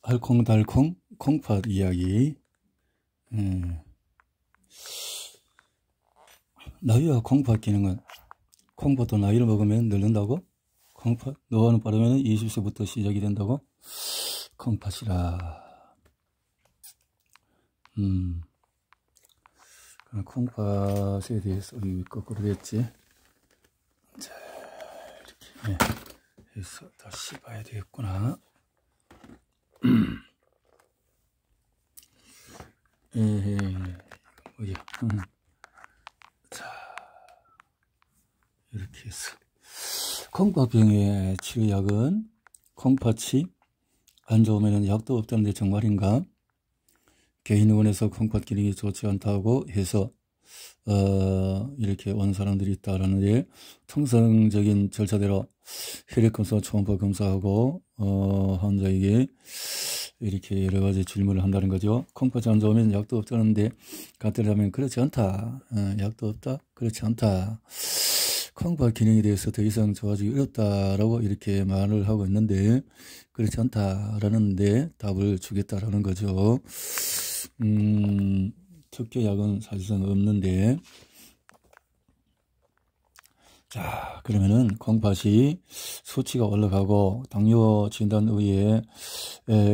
알콩달콩 콩팥 이야기. 나이와 콩팥 기능은, 콩팥도 나이를 먹으면 늙는다고? 콩팥 노화는 빠르면 20세부터 시작이 된다고? 콩팥이라. 콩팥에 대해서 거꾸로 됐지. 자, 이렇게 해서 다시 봐야 되겠구나. 뭐야. 자, 이렇게 해서 콩팥병의 치료약은, 콩팥이 안 좋으면 약도 없다는데 정말인가? 개인의원에서 콩팥 기능이 좋지 않다고 해서 이렇게 온 사람들이 있다라는데, 통상적인 절차대로 혈액검사, 초음파 검사하고 환자에게 이렇게 여러 가지 질문을 한다는 거죠. 콩팥이 안 좋으면 약도 없다는데, 같으라면 그렇지 않다. 약도 없다? 그렇지 않다. 콩팥 기능에 대해서 더 이상 좋아지기 어렵다라고 이렇게 말을 하고 있는데, 그렇지 않다라는데 답을 주겠다라는 거죠. 특효약은 사실상 없는데, 자, 그러면은 콩팥이 수치가 올라가고 당뇨 진단 후에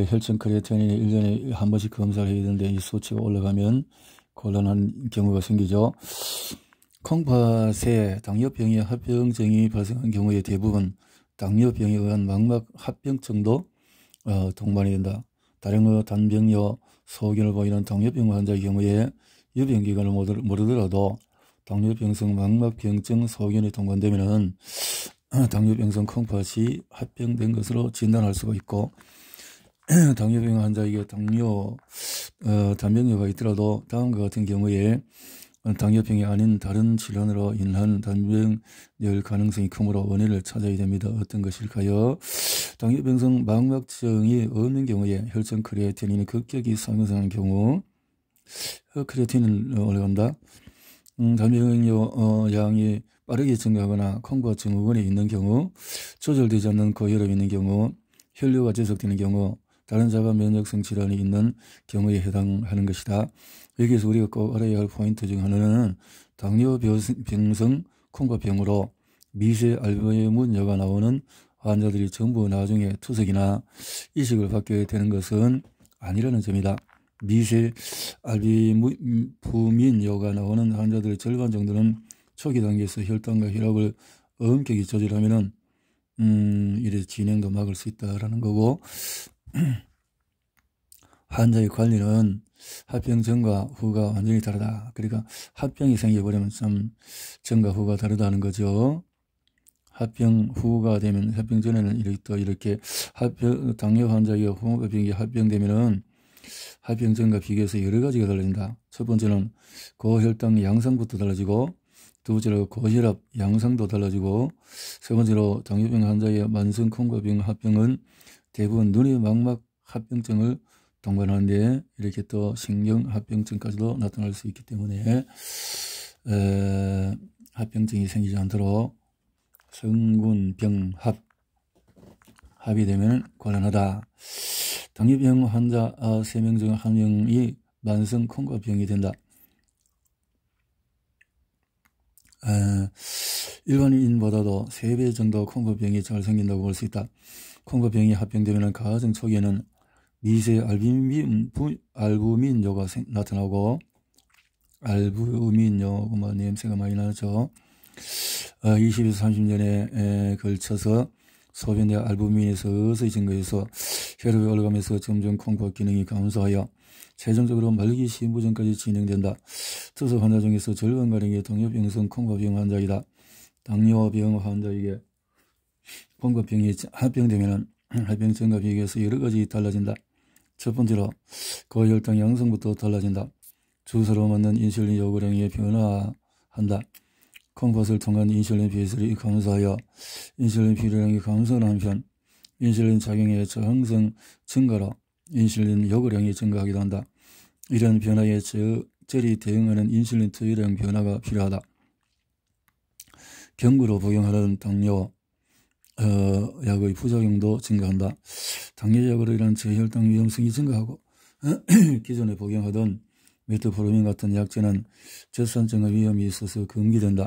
혈청 크레아티닌을 1년에 한 번씩 검사를 해야 되는데, 이 수치가 올라가면 곤란한 경우가 생기죠. 콩팥에 당뇨병의 합병증이 발생한 경우에 대부분 당뇨병에 의한 망막 합병증도 동반이 된다. 다른 단병료 소견을 보이는 당뇨병 환자의 경우에 유병기간을 모르더라도 당뇨병성 망막병증 소견이 동반되면은 당뇨병성 콩팥이 합병된 것으로 진단할 수가 있고, 당뇨병 환자에게 단병료가 있더라도 다음과 같은 경우에 당뇨병이 아닌 다른 질환으로 인한 단병열 가능성이 크므로 원인을 찾아야 됩니다. 어떤 것일까요? 당뇨병성 망막증이 없는 경우에 혈청 크레아티닌이 급격히 상승하는 경우, 크레아틴은 올라간다. 단병료 양이 빠르게 증가하거나 콩팥 증후군이 있는 경우, 조절되지 않는 고혈압이 있는 경우, 혈류가 지속되는 경우, 다른 자가 면역성 질환이 있는 경우에 해당하는 것이다. 여기서 우리가 꼭 알아야 할 포인트 중 하나는, 당뇨병성 콩팥병으로 미세 알부민여가 나오는 환자들이 전부 나중에 투석이나 이식을 받게 되는 것은 아니라는 점이다. 미세 알부민여가 나오는 환자들의 절반 정도는 초기 단계에서 혈당과 혈압을 엄격히 조절하면은 이래 진행도 막을 수 있다라는 거고, 환자의 관리는 합병 전과 후가 완전히 다르다. 그러니까 합병이 생겨버리면 참 전과 후가 다르다는 거죠. 합병 후가 되면, 합병 전에는 이렇게 당뇨 환자의 홍합병이 합병되면은 합병 전과 비교해서 여러 가지가 달라진다. 첫 번째는 고혈당 양상부터 달라지고, 두 번째로 고혈압 양상도 달라지고, 세 번째로 당뇨병 환자의 만성 콩팥병 합병은 대부분 눈의 망막 합병증을 동반하는데, 이렇게 또 신경 합병증까지도 나타날 수 있기 때문에 합병증이 생기지 않도록 성군병합이 되면 곤란하다. 당뇨병 환자 3명 중 1명이 만성 콩팥병이 된다. 일반인보다도 3배 정도 콩팥병이 잘 생긴다고 볼 수 있다. 콩팥병이 합병되면 가장 초기에는 미세 알부민요가 나타나고, 알부민요, 냄새가 많이 나죠. 20에서 30년에 걸쳐서 소변의 알부민이 서서히 증가해서 혈압이 올라가면서 점점 콩팥 기능이 감소하여 최종적으로 말기 심부전까지 진행된다. 투석 환자 중에서 절반가량이 당뇨병성 콩팥병 환자이다. 당뇨병 환자에게 콩팥병이 합병되면 합병 전과 비교해서 여러 가지 달라진다. 첫 번째로 고혈당 양성부터 달라진다. 주사로 맞는 인슐린 요구량이 변화한다. 콩팥을 통한 인슐린 배출이 감소하여 인슐린 필요량이 감소하는 한편, 인슐린 작용의 저항성 증가로 인슐린 요구량이 증가하기도 한다. 이런 변화에 적절히 대응하는 인슐린 투여량 변화가 필요하다. 경구로 복용하는 당뇨 약의 부작용도 증가한다. 당뇨약으로 인한 저혈당 위험성이 증가하고 기존에 복용하던 메트포르민 같은 약제는 젖산증의 위험이 있어서 금기된다.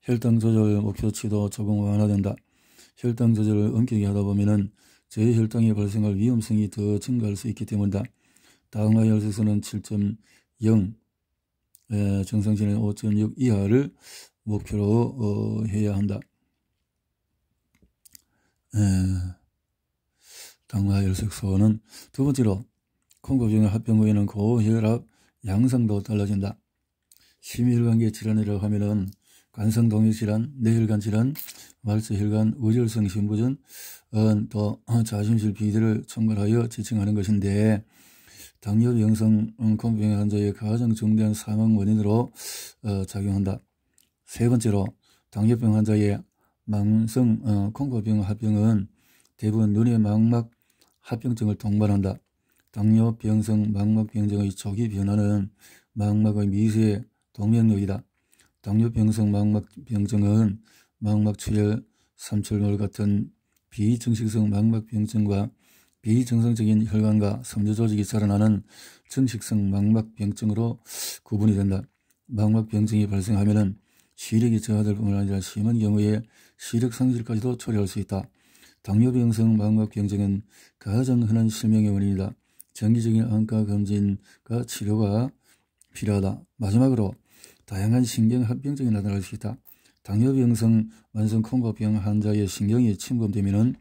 혈당 조절 목표치도 조금 완화된다. 혈당 조절을 엄격히 하다 보면은 저혈당이 발생할 위험성이 더 증가할 수 있기 때문이다. 당화 혈색소는 7.0, 정상치는 5.6 이하를 목표로 해야 한다. 당화 혈색소는 두 번째로 콩고병의 합병 후에는 고혈압 양상도 달라진다. 심혈관계 질환이라고 하면은 관성동맥질환, 뇌혈관 질환, 말초혈관, 우절성 심부전, 또 자심실 비대를 총괄하여 지칭하는 것인데 당뇨병성 콩고병 환자의 가장 중대한 사망 원인으로 작용한다. 세 번째로 당뇨병 환자의 만성 콩고병 합병은 대부분 눈의 망막 합병증을 동반한다. 당뇨병성 망막병증의 초기 변화는 망막의 미세 동맥력이다. 당뇨병성 망막병증은 망막출혈, 삼철물 같은 비정식성 망막병증과 비정상적인 혈관과 섬유조직이 자라나는 정식성 망막병증으로 구분이 된다. 망막병증이 발생하면 시력이 저하될 뿐만 아니라 심한 경우에 시력 상실까지도 초래할 수 있다. 당뇨병성 망막병증은 가장 흔한 실명의 원인이다. 정기적인 안과 검진과 치료가 필요하다. 마지막으로 다양한 신경합병증이 나타날 수 있다. 당뇨병성 만성 콩고병 환자의 신경이 침범되면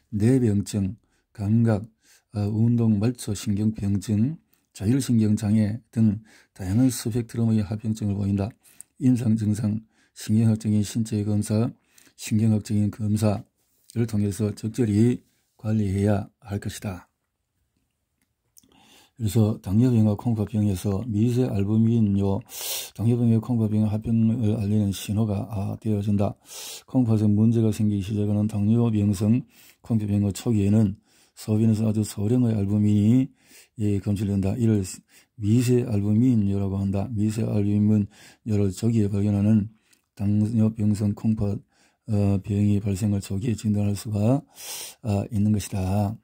뇌병증, 감각, 운동 말초 신경병증, 자율신경장애 등 다양한 스펙트럼의 합병증을 보인다. 임상 증상, 신경학적인 신체 검사, 신경학적인 검사를 통해서 적절히 관리해야 할 것이다. 그래서 당뇨병과 콩고병에서 미세 알부민요, 당뇨병의 콩고병 합병을 알리는 신호가 되어진다. 콩팥에 문제가 생기기 시작하는 당뇨병성 콩고병의 초기에는 소변에서 아주 소량의 알부민이 검출된다. 이를 미세 알부민요라고 한다. 미세 알부민요를 조기에 발견하는 당뇨병성 콩팥 병이 발생을 조기에 진단할 수가 있는 것이다.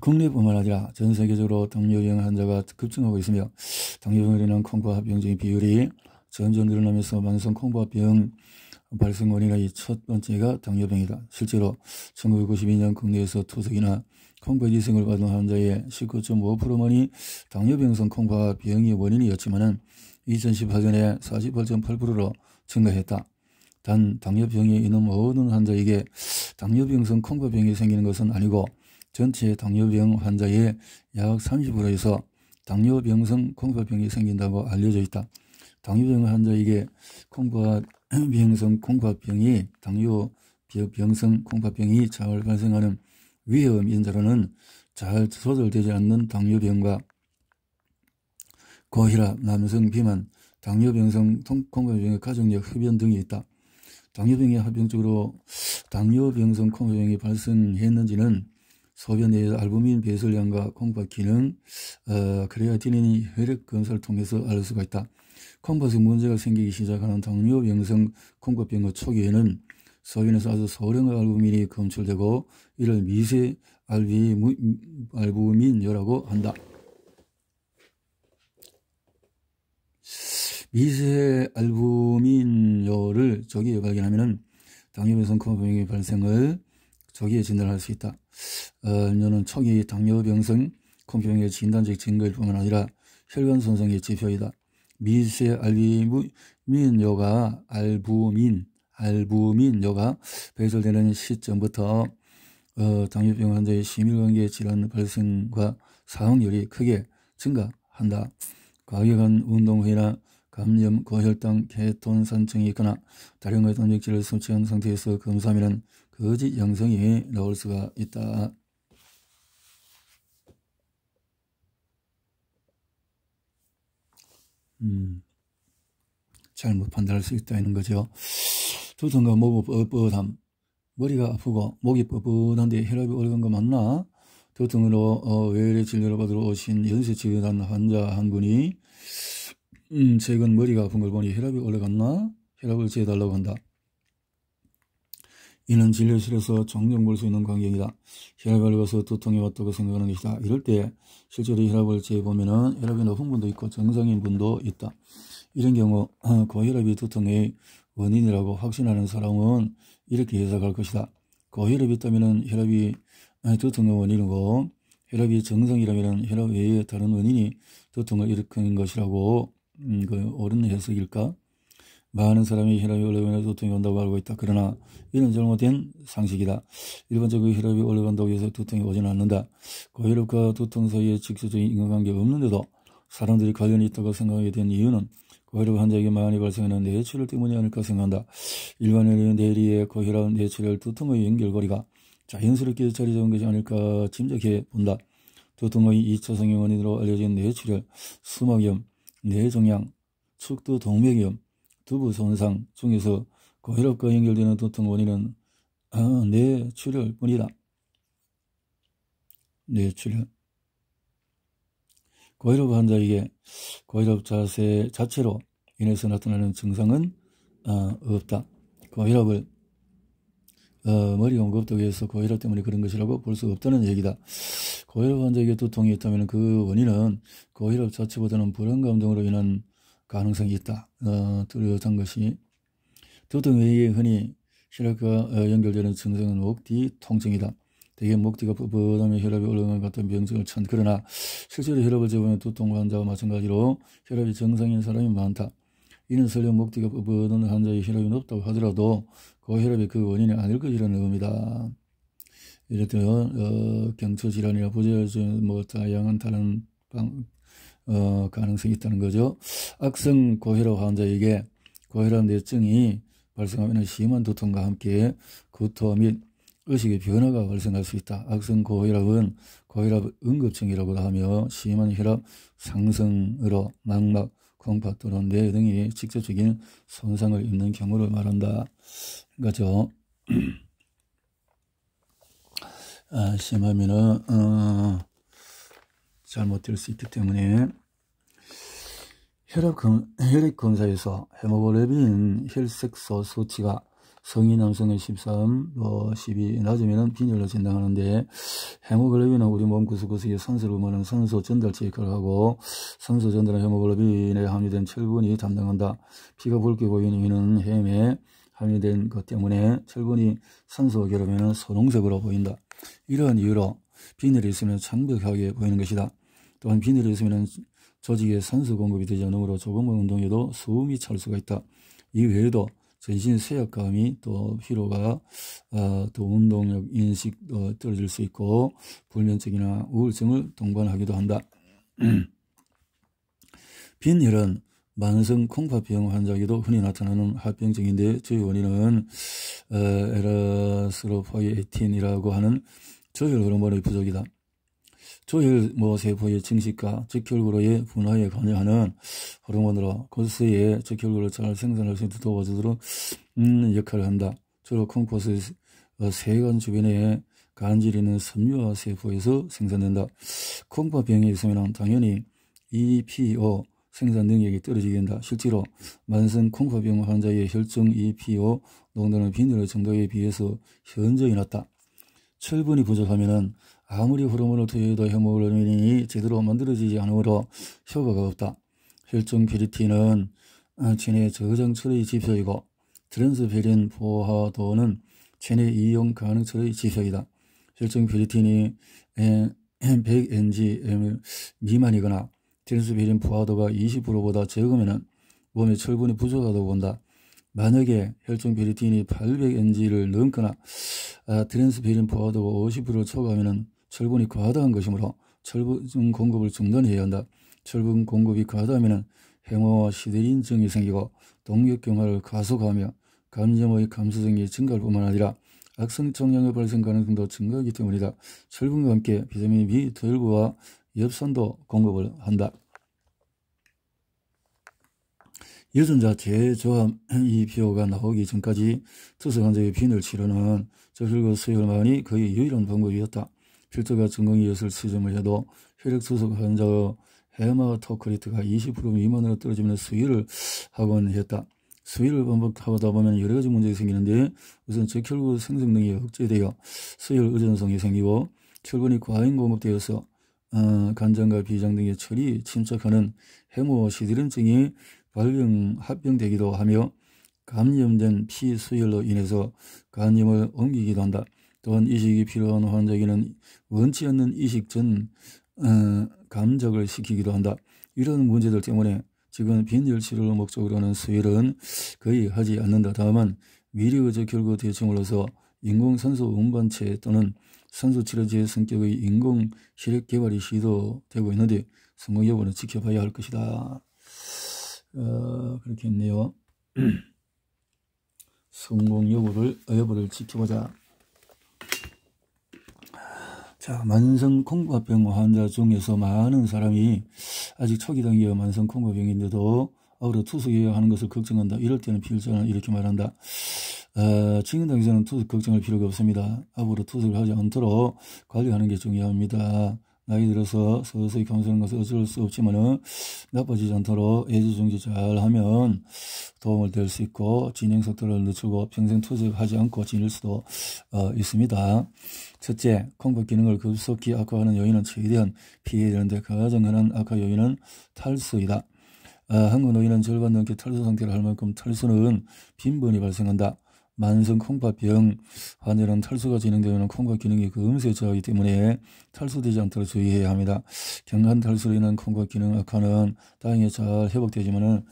국내뿐만 아니라 전 세계적으로 당뇨병 환자가 급증하고 있으며 당뇨병으로 인한 콩고합병증의 비율이 점점 늘어나면서 만성 콩고합병 발생 원인의 첫 번째가 당뇨병이다. 실제로 1992년 국내에서 투석이나 콩고의 희생을 받은 환자의 19.5%만이 당뇨병성 콩고합병이 원인이었지만 2018년에 48.8%로 증가했다. 단 당뇨병이 있는 모든 환자에게 당뇨병성 콩고병이 생기는 것은 아니고 전체 당뇨병 환자의 약 30%에서 당뇨병성 콩고병이 생긴다고 알려져 있다. 당뇨병 환자에게 콩고병성 콩고병이 당뇨병성 콩고병이 잘 발생하는 위험 인자로는 잘 조절되지 않는 당뇨병과 고혈압, 남성 비만, 당뇨병성 콩고병의 가족력 흡연 등이 있다. 당뇨병의 합병적으로 당뇨병성 콩고병이 발생했는지는 소변 내의 알부민 배설량과 콩팥 기능, 크레아티닌 혈액 검사를 통해서 알 수가 있다. 콩팥에 문제가 생기기 시작하는 당뇨병성 콩고병의 초기에는 소변에서 아주 소량의 알부민이 검출되고 이를 미세 알부민요라고 한다. 미세 알부민요를 조기에 발견하면 당뇨병성 콩고병의 발생을 조기에 진단할 수 있다. 뇨는 초기 당뇨병성 콩고병의 진단적 증거일 뿐만 아니라 혈관 손상의 지표이다. 미세 알부민요가 배설되는 시점부터 당뇨병 환자의 심혈관계 질환 발생과 사망률이 크게 증가한다. 과격한 운동 후에나 감염, 고혈당, 케톤산증이 있거나 다량의 단백질을 섭취한 상태에서 검사하면 거짓 양성이 나올 수가 있다. 잘못 판단할 수 있다는 거죠. 두통과 목 뻣뻣함, 머리가 아프고 목이 뻣뻣한데 혈압이 올라간 거 맞나? 두통으로 외래 진료를 받으러 오신 연세지긋한 환자 한 분이 최근 머리가 아픈 걸 보니 혈압이 올라갔나? 혈압을 재달라고 한다. 이는 진료실에서 종종 볼 수 있는 광경이다. 혈압을 봐서 두통이 왔다고 생각하는 것이다. 이럴 때 실제로 혈압을 재보면은 혈압이 높은 분도 있고 정상인 분도 있다. 이런 경우 고혈압이 두통의 원인이라고 확신하는 사람은 이렇게 해석할 것이다. 고혈압이 있다면 혈압이 두통의 원인이고 혈압이 정상이라면 혈압 외에 다른 원인이 두통을 일으키는 것이라고 그 옳은 해석일까? 많은 사람이 혈압이 올라가면 두통이 온다고 알고 있다. 그러나 이는 잘못된 상식이다. 일반적으로 혈압이 올라간다고 해서 두통이 오지는 않는다. 고혈압과 두통 사이에 직접적인 인과관계가 없는데도 사람들이 관련이 있다고 생각하게 된 이유는 고혈압 환자에게 많이 발생하는 뇌출혈 때문이 아닐까 생각한다. 일반인의 뇌리의 고혈압, 뇌출혈, 두통의 연결고리가 자연스럽게 자리 잡은 것이 아닐까 짐작해 본다. 두통의 2차성의 원인으로 알려진 뇌출혈, 수막염, 뇌종양, 축두동맥염, 두부 손상 중에서 고혈압과 연결되는 두통 원인은 뇌출혈뿐이다. 뇌출혈. 고혈압 환자에게 고혈압 자체로 인해서 나타나는 증상은 없다. 고혈압을 머리가 무겁다고 해서 고혈압 때문에 그런 것이라고 볼 수 없다는 얘기다. 고혈압 환자에게 두통이 있다면 그 원인은 고혈압 자체보다는 불안감 등으로 인한 가능성이 있다. 뚜렷한 것이 두통 외에 흔히 혈압과 연결되는 증상은 목 뒤 통증이다. 대개 목 뒤가 뻣뻣하며 혈압이 올라가는 것 같은 병증을 그러나 실제로 혈압을 재보면 두통 환자와 마찬가지로 혈압이 정상인 사람이 많다. 이는 설령 목 뒤가 뻣뻣한 환자의 혈압이 높다고 하더라도 고혈압이 그 원인이 아닐 것이라는 의미다. 예를 들어 경처질환이나 부재혈증 다양한 다른 가능성이 있다는 거죠. 악성 고혈압 환자에게 고혈압 뇌증이 발생하면 심한 두통과 함께 구토 및 의식의 변화가 발생할 수 있다. 악성 고혈압은 고혈압 응급증이라고도 하며 심한 혈압 상승으로 망막, 콩팥 또는 뇌 등이 직접적인 손상을 입는 경우를 말한다. 그죠? 심하면은 잘못될 수 있기 때문에 혈액 검사에서 헤모글로빈 혈색소 수치가 성인 남성의 13, 12 낮으면 빈혈로 진단하는데 헤모글로빈은 우리 몸 구석구석에 산소를 의무하는 산소 전달체 역할을 하고 산소 전달은 헤모글로빈에 함유된 철분이 담당한다. 피가 붉게 보이는 이유는 햄에 함유된 것 때문에 철분이 산소와 결합하면 선홍색으로 보인다. 이러한 이유로 빈혈이 있으면 창백하게 보이는 것이다. 또한 빈혈이 있으면 조직에 산소 공급이 되지 않으므로 조금만 운동해도 숨이 찰 수가 있다. 이 외에도 전신 쇠약감이 또 피로가 또 운동력 인식도 떨어질 수 있고 불면증이나 우울증을 동반하기도 한다. 빈혈은 만성 콩팥병 환자에게도 흔히 나타나는 합병증인데 주요 원인은 에라스로포이에틴이라고 하는 조혈 호르몬의 부족이다. 조혈 세포의 증식과 적혈구로의 분화에 관여하는 호르몬으로 코스의 적혈구를 잘 생산할 수 있도록 도와주도록 역할을 한다. 주로 콩코스 세관 주변에 간질이 있는 섬유화 세포에서 생산된다. 콩팥병이 있으면 당연히 EPO 생산 능력이 떨어지게 된다. 실제로 만성 콩팥병 환자의 혈중 EPO 농도는 빈혈의 정도에 비해서 현저히 낮다. 철분이 부족하면 아무리 호르몬을 투여해도 헤모글로빈이 제대로 만들어지지 않으므로 효과가 없다. 혈중 페리틴은 체내 저장처의 지표이고 트랜스페린 포화도는 체내 이용 가능처의 지표이다. 혈중 페리틴이 100ng 미만이거나 트랜스페린 포화도가 20%보다 적으면 몸에 철분이 부족하다고 본다. 만약에 혈중 페리틴이 800ng를 넘거나 트랜스페린 포화도가 50%를 초과하면 철분이 과다한 것이므로 철분 공급을 중단해야 한다. 철분 공급이 과다하면 헤모시데린증이 생기고 동맥경화를 가속하며 감염의 감소성이 증가할 뿐만 아니라 악성 종양의 발생 가능성도 증가하기 때문이다. 철분과 함께 비타민 B12와 엽산도 공급을 한다. 유전자 재조합 EPO가 나오기 전까지 투석 환자의 빈혈 치료는 적혈구 수혈만이 거의 유일한 방법이었다. 필터가 전공이었을 시점을 해도 혈액 투석 환자의 헤마토크리트가 20% 미만으로 떨어지면 수혈을 하곤 했다. 수혈을 반복하다 보면 여러 가지 문제가 생기는데, 우선 적혈구 생성 능력이 억제되어 수혈 의존성이 생기고, 혈분이 과잉 공급되어서 간장과 비장 등의 철이 침착하는 해모시디름증이 합병되기도 하며, 감염된 피 수혈로 인해서 간염을 옮기기도 한다. 또한 이식이 필요한 환자에게는 원치 않는 이식 전 감적을 시키기도 한다. 이런 문제들 때문에 지금 빈혈 치료를 목적으로 하는 수혈은 거의 하지 않는다. 다만 위력의 적혈구 대충으로서 인공산소 운반체 또는 산소치료제 성격의 인공 혈액 개발이 시도되고 있는데 성공 여부는 지켜봐야 할 것이다. 그렇게 했네요. 성공 여부를 지켜보자. 자, 만성 콩밥병 환자 중에서 많은 사람이 아직 초기 단계의 만성 콩밥병인데도 아우로 투석해야 하는 것을 걱정한다. 이럴 때는 피혈자는 이렇게 말한다. 지금 당시에는 투석 걱정할 필요가 없습니다. 앞으로 투석을 하지 않도록 관리하는 게 중요합니다. 나이 들어서 서서히 감소하는 것은 어쩔 수 없지만은 나빠지지 않도록 애지중지 잘 하면 도움을 될 수 있고 진행 속도를 늦추고 평생 투석하지 않고 지낼 수도 있습니다. 첫째, 콩밥 기능을 급속히 악화하는 요인은 최대한 피해야 되는데 가장 흔한 악화 요인은 탈수이다. 한국 노인은 절반 넘게 탈수 상태를 할 만큼 탈수는 빈번히 발생한다. 만성 콩밥병 환자는 탈수가 진행되면 콩밥 기능이 금세 저하기 때문에 탈수되지 않도록 주의해야 합니다. 경한 탈수로 인한 콩밥 기능 악화는 다행히 잘 회복되지만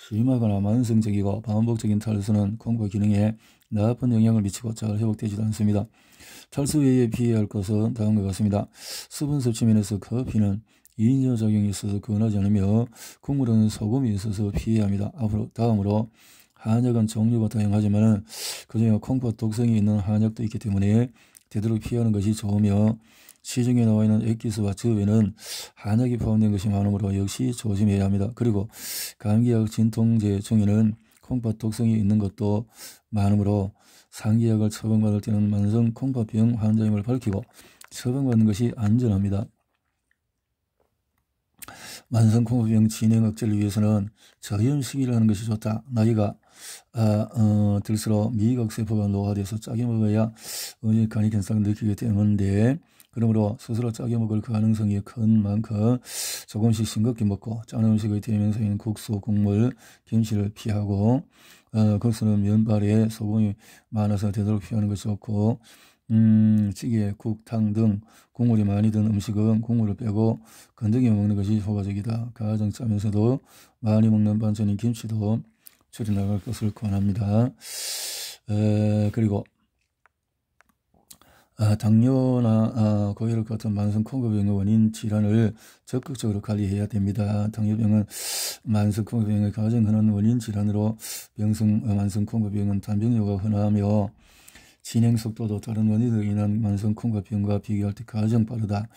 심하거나 만성적이고 반복적인 탈수는 콩밥 기능에 나쁜 영향을 미치고 잘 회복되지도 않습니다. 탈수 외에 피해야 할 것은 다음과 같습니다. 수분 섭취 면에서 커피는 이뇨작용이 있어서 권하지 않으며 국물은 소금이 있어서 피해야 합니다. 다음으로 한약은 종류가 다양하지만 그중에 콩팥 독성이 있는 한약도 있기 때문에 되도록 피하는 것이 좋으며 시중에 나와 있는 액기스와 즙에는 한약이 포함된 것이 많으므로 역시 조심해야 합니다. 그리고 감기약 진통제 중에는 콩팥 독성이 있는 것도 많으므로 상기약을 처방받을 때는 만성 콩팥병 환자임을 밝히고 처방받는 것이 안전합니다. 만성 콩팥병 진행 억제를 위해서는 저염 시기를 하는 것이 좋다. 나이가 들수록 미각세포가 노화돼서 짜게 먹어야 간이 괜찮게 느끼게 되는데 그러므로 스스로 짜게 먹을 가능성이 큰 만큼 조금씩 싱겁게 먹고 짠 음식의 대명사인 국수, 국물, 김치를 피하고 국수는 면발에 소금이 많아서 되도록 피하는 것이 좋고 찌개, 국, 탕 등 국물이 많이 든 음식은 국물을 빼고 건더기 먹는 것이 효과적이다. 가장 짜면서도 많이 먹는 반찬인 김치도 줄여나갈 것을 권합니다. 그리고 당뇨나 고혈압 같은 만성 콩팥병의 원인 질환을 적극적으로 관리해야 됩니다. 당뇨병은 만성 콩팥병의 가장 흔한 원인 질환으로 만성 콩팥병은 단병료가 흔하며 진행 속도도 다른 원인으로 인한 만성 콩팥병과 비교할 때 가장 빠르다.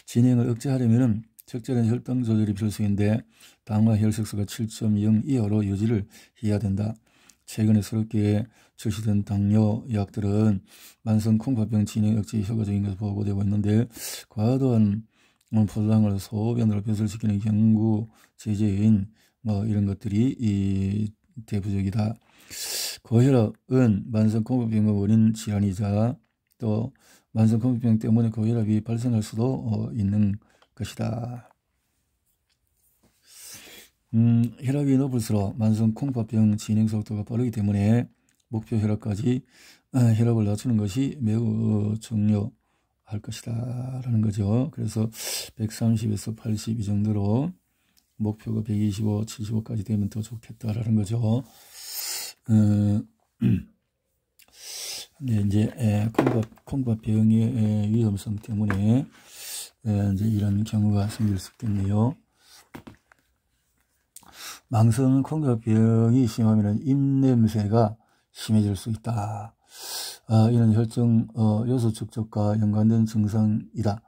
진행을 억제하려면 적절한 혈당 조절이 필수인데 당화 혈색소가 7.0 이하로 유지를 해야 된다. 최근에 새롭게 출시된 당뇨 약들은 만성 콩팥병 진행 억제에 효과적인 것으로 보고되고 있는데 과도한 포장을 소변으로 배설시키는 경구 제제인 이런 것들이 대부적이다. 고혈압은 만성 콩팥병의 원인 질환이자 또 만성 콩팥병 때문에 고혈압이 발생할 수도 있는 것이다. 혈압이 높을수록 만성 콩팥병 진행 속도가 빠르기 때문에 목표 혈압까지 혈압을 낮추는 것이 매우 중요할 것이다 라는 거죠. 그래서 130에서 80 이 정도로 목표가 125, 75까지 되면 더 좋겠다라는 거죠. 이제 콩팥병의 위험성 때문에 이제 이런 경우가 생길 수 있겠네요. 만성 콩팥병이 심하면 입냄새가 심해질 수 있다. 이는 혈중 요소 축적과 연관된 증상이다.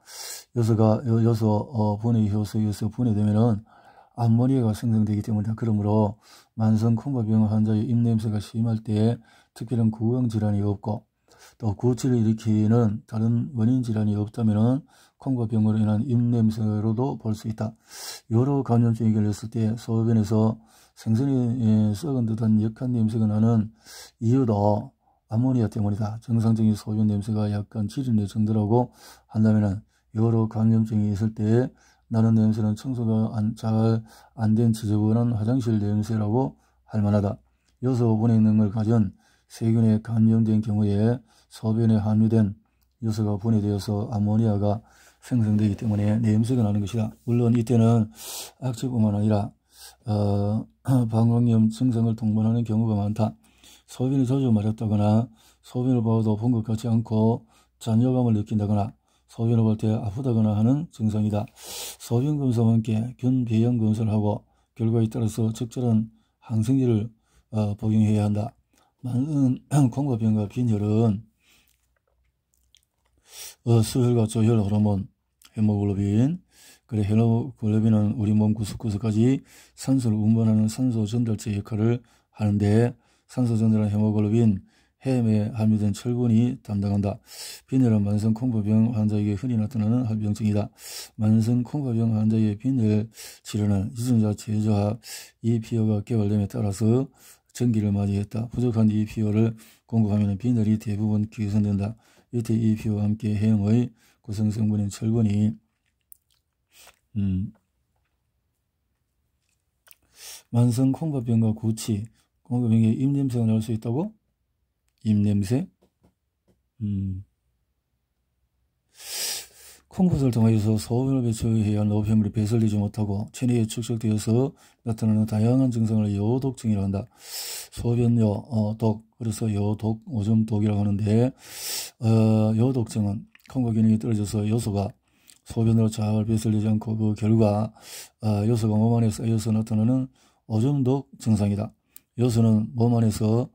요소 분해 효소에서 분해되면은 암모니아가 생성되기 때문이다. 그러므로 만성 콩팥병 환자의 입냄새가 심할 때 특별한 구강 질환이 없고 또 구취를 일으키는 다른 원인 질환이 없다면은 콩팥병으로 인한 입냄새로도 볼 수 있다. 여러 감염증이 걸렸을 때 소변에서 생선이 썩은 듯한 역한 냄새가 나는 이유도 암모니아 때문이다. 정상적인 소변 냄새가 약간 지린내 정도라고 한다면 여러 감염증이 있을 때 나는 냄새는 청소가 잘 안 된 지저분한 화장실 냄새라고 할 만하다. 요소 분해능을 가진 세균에 감염된 경우에 소변에 함유된 요소가 분해되어서 암모니아가 생성되기 때문에 냄새가 나는 것이다. 물론 이때는 악취뿐만 아니라 방광염 증상을 동반하는 경우가 많다. 소변이 자주 마렵다거나 소변을 봐도 본 것 같지 않고 잔여감을 느낀다거나 소변을 볼 때 아프다거나 하는 증상이다. 소변 검사와 함께 균 배양 검사를 하고 결과에 따라서 적절한 항생제를 복용해야 한다. 많은 콩팥병과 빈혈은 수혈과 조혈 호르몬, 헤모글로빈, 그래 헤모글로빈은 우리 몸 구석구석까지 산소를 운반하는 산소 전달체 역할을 하는데 산소 전달한 헤모글로빈, 햄에 함유된 철분이 담당한다. 빈혈은 만성 콩팥병 환자에게 흔히 나타나는 합병증이다. 만성 콩팥병 환자의 빈혈 치료는 유전자 제조합 EPO가 개발됨에 따라서 전기를 맞이했다. 부족한 EPO를 공급하면 빈혈이 대부분 개선된다. 이때 EPO와 함께 햄의 구성성분인 철분이 만성 콩팥병과 구취, 콩팥병의 입냄새가 날 수 있다고? 입냄새? 콩팥을 통해서 소변을 배출해야 할 노폐물이 배설되지 못하고 체내에 축적되어서 나타나는 다양한 증상을 요독증이라고 한다. 소변요 독, 그래서 요독, 오줌독이라고 하는데 요독증은 콩팥 기능이 떨어져서 요소가 소변으로 잘 배설되지 않고 그 결과 요소가 몸 안에 쌓여서 나타나는 오줌독 증상이다. 요소는 몸 안에서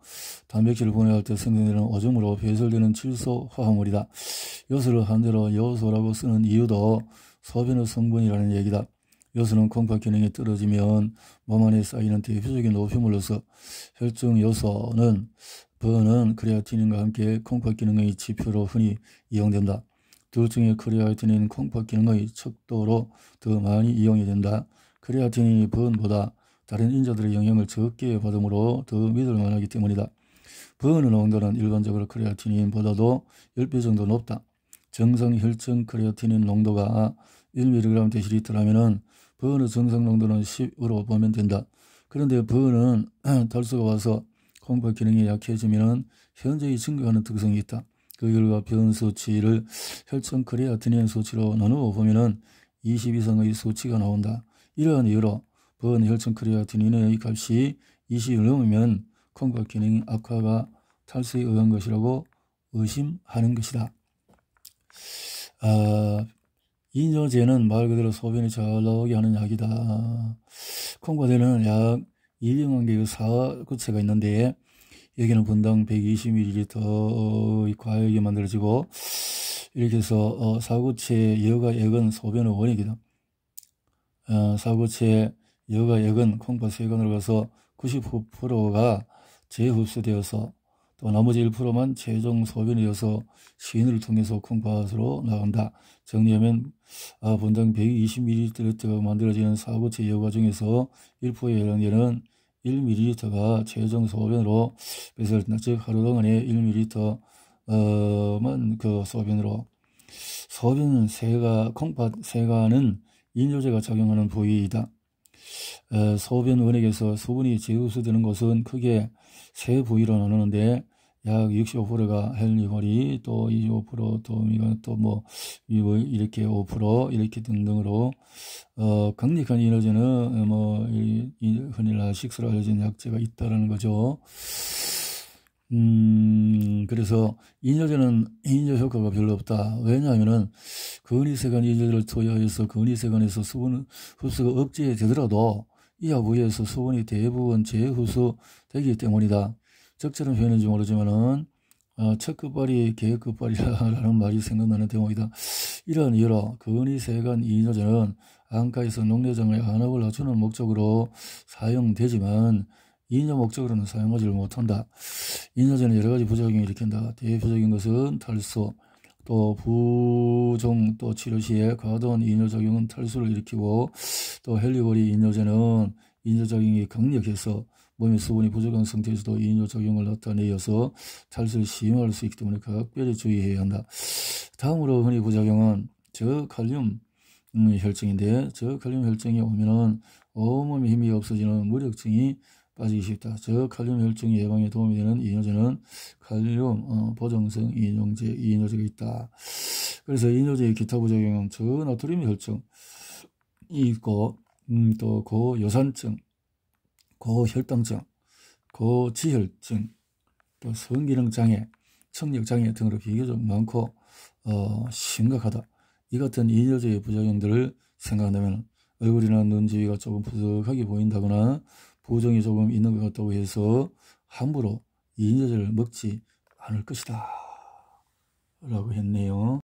단백질을 분해할 때 생성되는 오줌으로 배설되는 질소 화합물이다. 요소를 한대로 요소라고 쓰는 이유도 소변의 성분이라는 얘기다. 요소는 콩팥 기능이 떨어지면 몸 안에 쌓이는 대표적인 노폐물로서 혈중 요소는 버는 크레아틴인과 함께 콩팥 기능의 지표로 흔히 이용된다. 둘 중에 크레아틴인 콩팥 기능의 척도로 더 많이 이용이 된다. 크레아틴이 번보다 다른 인자들의 영향을 적게 받으므로 더 믿을 만하기 때문이다. 버는 농도는 일반적으로 크레아틴인보다도 10배 정도 높다. 정상 혈중 크레아틴인 농도가 1mg 데시리터라면 버의 정상 농도는 10으로 보면 된다. 그런데 버는 탈수가 와서 콩팥 기능이 약해지면 현저히 증가하는 특성이 있다. 그 결과 변 수치를 혈중 크레아틴인 수치로 나누어 보면 20 이상의 수치가 나온다. 이러한 이유로 번 혈중 크레아틴인의 값이 20을 넘으면 콩팥 기능 악화가 탈수에 의한 것이라고 의심하는 것이다. 이뇨제는 말 그대로 소변이 잘 나오게 하는 약이다. 콩팥에는 약 200만 개의 사구체가 있는데 여기는 분당 120ml의 과액이 만들어지고 이렇게 해서 사구체 여가 액은 소변의 원액이다. 사구체 여가 액은 콩팥 세관으로 가서 99%가 재흡수되어서 또 나머지 1%만 최종 소변이어서 신을 통해서 콩팥으로 나간다. 정리하면 분당 120ml가 만들어지는 사구체 여가 중에서 1%에 해당되는 1ml가 최종 소변으로 배설된다. 즉 하루 동안에 1ml만 그 소변으로 소변 세가 콩팥 세관은 이뇨제가 작용하는 부위이다. 소변 원액에서 수분이 재흡수되는 곳은 크게 세 부위로 나누는데 약 65%가 헬리홀이 또 25% 또 뭐 이렇게 5% 이렇게 등등으로 강력한 이뇨제는 뭐 흔히나 식수로 알려진 약재가 있다라는 거죠. 그래서 이뇨제는 이뇨 효과가 별로 없다. 왜냐하면은 근위세관 이뇨제를 투여해서 근위세관에서 수분 흡수가 억제되더라도 이하 부위에서 수분이 대부분 재흡수되기 때문이다. 적절한 표현인지 모르지만은 첫 끝발이 개 끝발이라는 말이 생각나는 대목이다. 이런 이유로 근위세관 이뇨제는 안과에서 녹내장의 안압을 낮추는 목적으로 사용되지만 이뇨 목적으로는 사용하지 못한다. 이뇨제는 여러 가지 부작용을 일으킨다. 대표적인 것은 탈수, 또 부종, 또 치료 시에 과도한 이뇨작용은 탈수를 일으키고 또 헬리고리 이뇨제는 이뇨작용이 강력해서 몸의 수분이 부족한 상태에서도 이뇨작용을 나타내어서 탈수를 심화할 수 있기 때문에 각별히 주의해야 한다. 다음으로 흔히 부작용은 저칼륨 혈증인데, 저칼륨 혈증이 오면은 온몸에 힘이 없어지는 무력증이 빠지기 쉽다. 저칼륨 혈증 예방에 도움이 되는 이뇨제는 칼륨 보정성 이뇨제가 있다. 그래서 이뇨제의 기타 부작용은 저나트륨 혈증이 있고, 또 고요산증, 고혈당증, 고지혈증, 또 성기능장애, 청력장애 등으로 비교적 많고 심각하다. 이 같은 이뇨제의 부작용들을 생각한다면 얼굴이나 눈 주위가 조금 푸석하게 보인다거나 부종이 조금 있는 것 같다고 해서 함부로 이뇨제를 먹지 않을 것이다 라고 했네요.